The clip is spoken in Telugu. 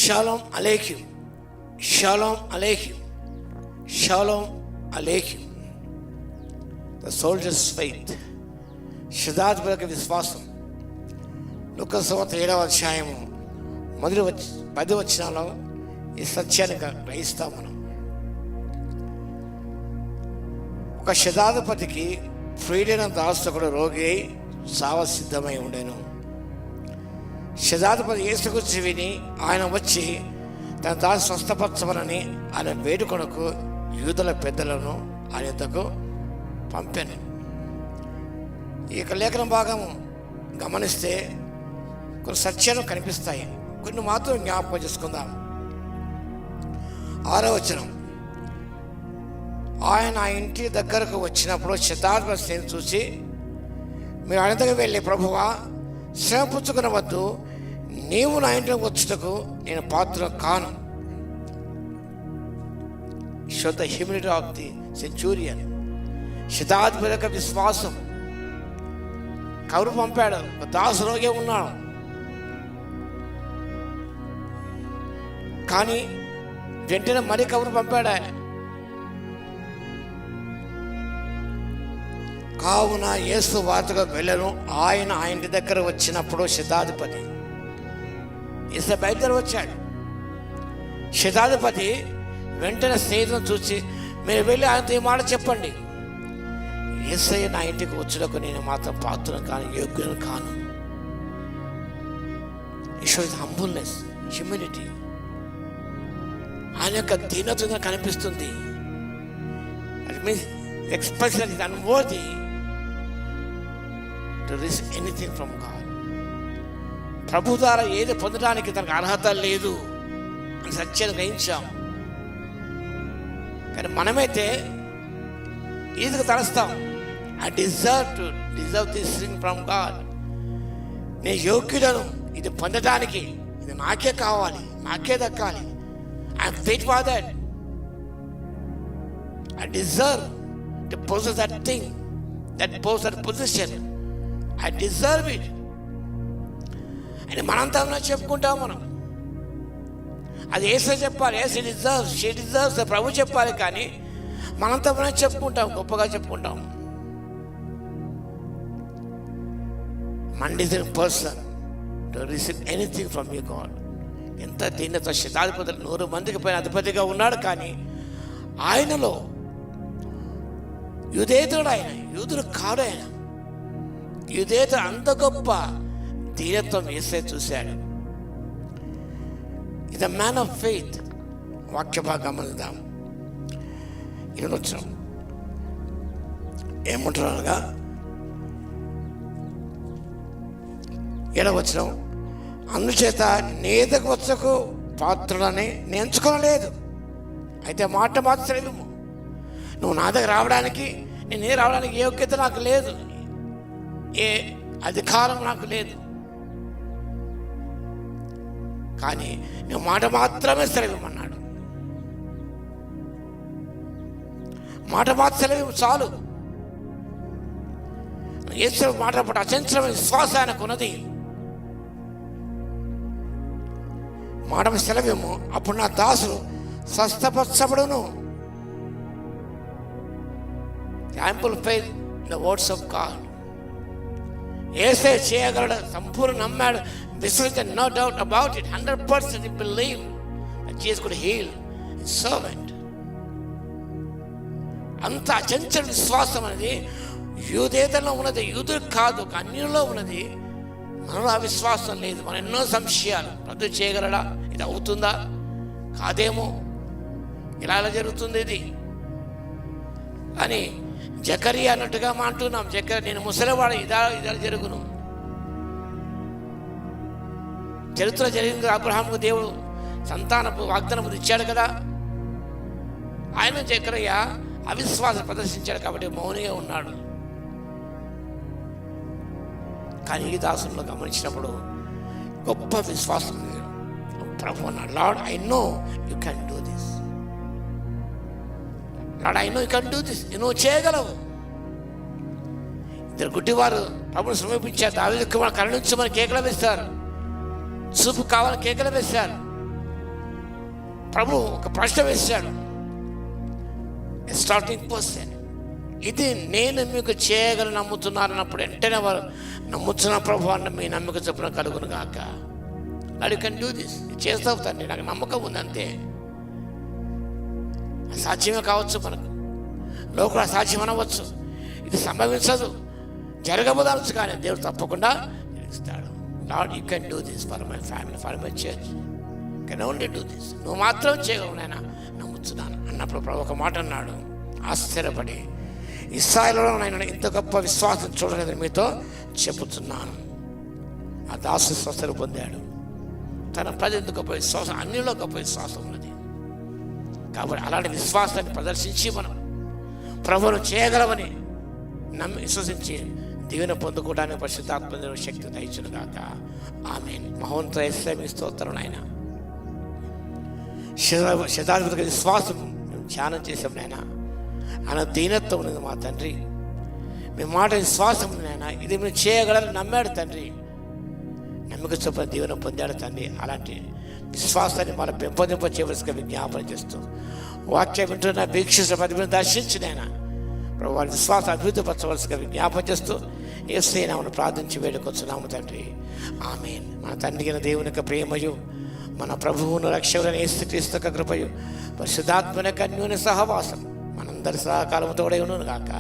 షాలోమ్ అలేఖ్యం, షాలోమ్ అలేఖ్యం, షాలోమ్ అలేఖ్యం. ద సోల్జర్స్ ఫెయిత్, శతాధిపతి విశ్వాసం. లూకా సువార్త 7వ అధ్యాయము మొదటి 10 వచనాల్లో ఈ సత్యాన్ని గ్రహిస్తాం మనం. ఒక శతాధిపతికి ప్రియుడైన దాసుడు రోగి అయి చావ సిద్ధమై ఉండెను. శతాధిపతి యేసు గురించి విని ఆయన వచ్చి తన దాసు స్వస్థపరచమని ఆయన వేడుకొనకు యూదుల పెద్దలను ఆయన యొద్దకు పంపాను. ఈ యొక్క లేఖన భాగం గమనిస్తే కొన్ని సత్యాలు కనిపిస్తాయి, కొన్ని మాత్రం జ్ఞాపకం చేసుకుందాం. 6వ వచనం, ఆయన ఆ ఇంటి దగ్గరకు వచ్చినప్పుడు శతాధిపతి చూసి, మీరు ఆయన దగ్గర వెళ్ళి, ప్రభువా శ్రమ పుచ్చుకునవద్దు, నీవు నా ఇంట్లో వచ్చుటకు నేను పాత్ర కాను. Show the humility of the Centurion. శతాధిపతి యొక్క విశ్వాసం. కబురు పంపాడు, దాసు రోగే ఉన్నాడు, కానీ వెంటనే మరీ కబురు పంపాడు ఆయన. కావున యేసు వార్తగా వెళ్ళను. ఆయన ఆ ఇంటి దగ్గర వచ్చినప్పుడు శతాధిపతి యేసు బయట వచ్చాడు. శతాధిపతి వెంటనే స్నేహితులను చూసి, మీరు వెళ్ళి ఆయనతో ఈ మాట చెప్పండి, యేసయ్య నా ఇంటికి వచ్చుటకు నేను మాత్రం పాత్రను కాను, యోగ్యులను కాను. Shows humbleness, humility. ఆయన యొక్క దీనత్వం కనిపిస్తుంది. It means expression is unworthy to receive anything from God. ప్రభు ద్వారా ఏది పొందడానికి తనకు అర్హత లేదు అని సత్యాన్ని గ్రహించాం. కానీ మనమైతే ఈజీగా తలస్తాం, I deserve this thing from God. నేను యోగ్యుడను ఇది పొందడానికి, ఇది నాకే కావాలి, నాకే దక్కాలి. I'm fit for that. I deserve to possess that thing, that position. I deserve it అని మనంతా చెప్పుకుంటాం మనం. అది యేసే చెప్పాలి, యేసు డిజర్వ్స్, షీ డిజర్వ్స్, ప్రభు చెప్పాలి. కానీ మనంతా మనం చెప్పుకుంటాం, గొప్పగా చెప్పుకుంటాం. మండిజర్ person to receive anything from you God. ఎంత దీనత. శతాధిపతులు 100 మందికి పైన అధిపతిగా ఉన్నాడు, కానీ ఆయనలో యూదేతుడు, ఆయన యూదుడు కాడు. ఆయన యూదేతుడు. అంత గొప్ప దీనత్వం యేసే చూశాడు. ఇది మ్యాన్ ఆఫ్ ఫెయిత్. వాక్య భాగం గమనిద్దాం. ఇక్కడ వచ్చినాం ఏమంటున్నారుగా, 7వ వచనం, అందుచేత నీ ఎదుకు వచ్చకు పాత్రలని నేను ఎంచుకోలేదు. అయితే మాట మాత్రమే, నువ్వు నా దగ్గర రావడానికి, నేనే రావడానికి యోగ్యత నాకు లేదు, ఏ అధికారం నాకు లేదు. కానీ నువ్వు మాట మాత్రమే సెలవిమ్మన్నాడు. మాట మాత్రమే చాలు. యేసు మాట్లాడప్పుడు అచంచలమైన విశ్వాసానికి ఉన్నది. మాట సెలవేమో, అప్పుడు నా దాసుడు స్వస్థపరచబడును. Ample faith in the words of God. యేసే చేయగలడు, సంపూర్ణ నమ్మాడు, విశ్వసించాడు. No doubt about it. 100% he believed that Jesus could heal his servant. అంత అచంచల విశ్వాసం అనేది యూదేతలో ఉన్నది, యూదుడు కాదు, ఒక అన్యుల్లో ఉన్నది. మనలో ఆ విశ్వాసం లేదు. మన ఎన్నో సంశయాలు. ప్రభు చేయగలడా, ఇది అవుతుందా, కాదేమో, ఇలా జరుగుతుంది ఇది అని జకరియా అన్నట్టుగా అంటున్నాం. జకరియా, నేను ముసలివాడు, ఇదా జరుగును. చరిత్ర జరిగింది. అబ్రహాముకు దేవుడు సంతానపు వాగ్దానము ఇచ్చాడు కదా. ఆయన జకరియా అవిశ్వాసం ప్రదర్శించాడు కాబట్టి మౌనిగా ఉన్నాడు. కానీ ఈ దాసుల్లో గమనించినప్పుడు గొప్ప విశ్వాసం. ప్రభు అన్నాడు, lord I know you can do this. Lord I know you can do this. నువ్వు చేయగలవు. 2 గుడ్డివారు ప్రభుని సమీపించారు. దావీదు కుమారుడు కరుణించమని కేకలు వేస్తారు. చూపు కావాలని కేకలు వేశారు. ప్రభు ఒక ప్రశ్న వేశాడు, స్టార్టింగ్ పర్సన్, ఇది నేను మీకు చేయగలను నమ్ముతున్నారు అన్నప్పుడు వెంటనే వారు నమ్ముతున్న ప్రభు అన్న మీ నమ్మక చొప్పున కలుగును గాక. యూ కెన్ డూ దిస్, చేస్తావు తండ్రి, నాకు నమ్మకం ఉంది అంతే. అసాధ్యమే కావచ్చు, మనకు లోకం అసాధ్యం అనవచ్చు, ఇది సంభవించదు, జరగబోదవచ్చు, కానీ దేవుడు తప్పకుండా ఇస్తాడు. Lord you can do this for my family, for my church, can only do this, నువ్వు మాత్రం చేయగలవు నాయన, నమ్ముతున్నాను అన్నప్పుడు ప్రభు ఒక మాట అన్నాడు, ఆశ్చర్యపడి, ఇశ్రాయేలులో నేను ఇంత గొప్ప విశ్వాసం చూడలేదు మీతో చెబుతున్నాను. ఆ దాసు స్వస్థత పొందాడు. తన ప్రజలు గొప్ప విశ్వాసం, అన్నిలో గొప్ప విశ్వాసం ఉన్నది. కాబట్టి అలాంటి విశ్వాసాన్ని ప్రదర్శించి మనం ప్రభువును చేయగలమని నమ్మి విశ్వసించి దీవెన పొందుకోవడానికి పరిశుద్ధాత్మ శక్తి దయచును గాక. ఆమేన్. మహోన్నత యేసయ్య మీ స్తోత్రం నాయన. శతాధిపతిగా విశ్వాసం మేము ధ్యానం చేసాం నాయన. ఆయన దీనత్వం ఉన్నది మా తండ్రి. మీ మాట విశ్వాసం ఉంది నాయన. ఇది మేము చేయగలని నమ్మాడు తండ్రి. నమ్మక చొప్పున దీవెన పొందాడు తండ్రి. అలాంటి విశ్వాసాన్ని మన పెంపొందింప చేయవలసిగా విజ్ఞాపన చేస్తూ వాక్యం వింటున్న వీక్షిస్తున్న ప్రతిభను దర్శించినైనా ప్రభు వారి విశ్వాసం అభివృద్ధిపరచవలసిగా విజ్ఞాపన చేస్తూ యేసయ్య నామమున ప్రార్థించి వేడుకొచ్చున్నాము తండ్రి. ఆమేన్. మన తండ్రి దేవుని యొక్క ప్రేమయు, మన ప్రభువును రక్షకుడైన యేసుక్రీస్తు యొక్క కృపయు, పరిశుద్ధాత్మ యొక్క అన్యోన్య సహవాసం మనందరి సహకాలము తోడై ఉండును గాక.